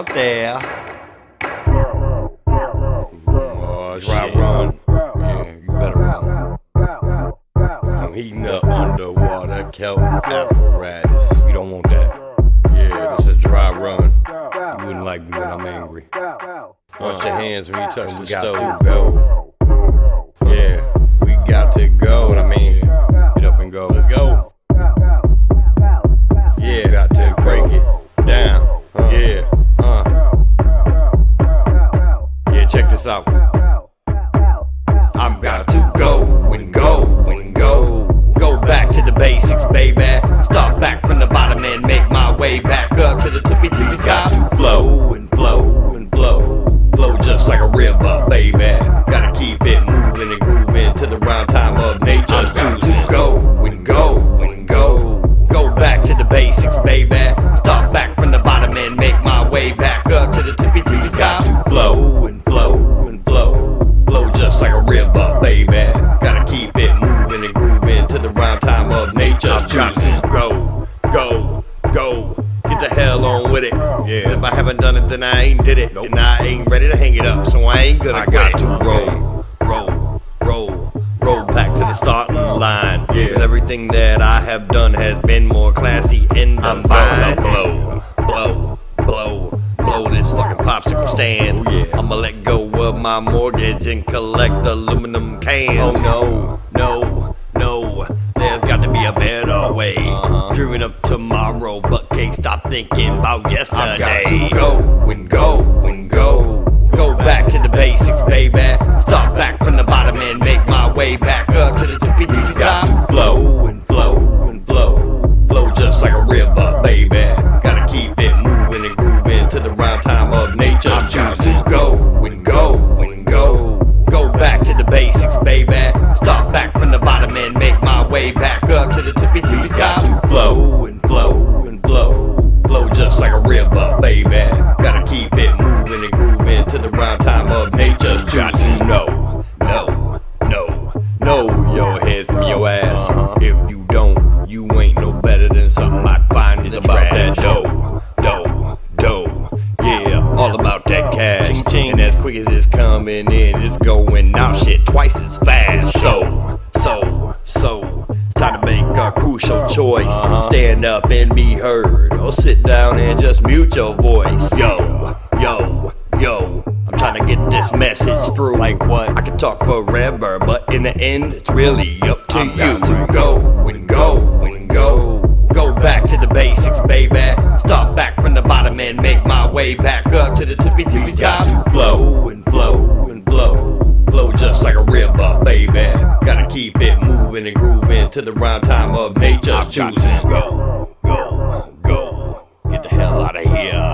out there. Oh, dry run. Yeah, you better run. I'm heating up underwater kelp apparatus. You don't want that. Yeah, this is a dry run. You wouldn't like me when I'm angry. Wash your hands when you touch the stove. Go. Yeah, we got to go. I mean, get up and go. Let's go. Yeah, got to break it down. Yeah, yeah, check this out. I'm got to go and go and go. Go back to the basics, baby. Start back from the bottom and make my way back up to the tippy top. To flow and flow and flow. Flow just like a river, baby. Gotta keep it moving and grooving to the round time of nature. I'm got to go and go and go. Go back to the basics, baby. Start back from the bottom and make my way back up to the tippy top. To flow and flow and flow. Flow just like a river, baby. Gotta keep it moving and grooving to the round time of nature. I'm got to go, go, go. Get the hell on with it. Yeah. If I haven't done it, then I ain't did it. And I ain't ready to hang it up, so I ain't gonna quit. I got to roll back to the starting line. Yeah. Cause everything that I have done has been more classy and fine. Blow this fucking popsicle stand. Oh, yeah. I'ma let go of my mortgage and collect aluminum cans. Oh no, there's got to be a better way. Dreaming up tomorrow, but can't stop thinking about yesterday. I've got to go and go and go. Go back to the basics, baby. Start back from the bottom and make my way back up to the tippy top. Flow and flow and flow. Flow just like a river, baby. Gotta keep it moving and grooving to the round time of nature. I'm got to go and go and go. Go back to the basics, baby. Start back from the bottom and make my way back up to the tippy top. Flow and flow and flow. Flow just like a river, baby. Gotta keep it moving and grooving to the round time of nature. Got to know your head from your ass. If you don't, you ain't no better than something I'd find in the about trash. That dough. Yeah, all about that cash. And as quick as it's coming in, it's going out shit twice as fast. So it's time to make a crucial choice. Stand up and be heard, or sit down and just mute your voice. Yo, I'm trying to get this message through. Like what? I can talk forever, but in the end, it's really up to you. To go and go and go. Go back to the basics, baby. Start back from the bottom and make my way back up to the tippy top. To flow and flow and flow. Flow just like a river, baby. Gotta keep it moving and grooving to the round time of nature. I'm choosing go. Get the hell out of here.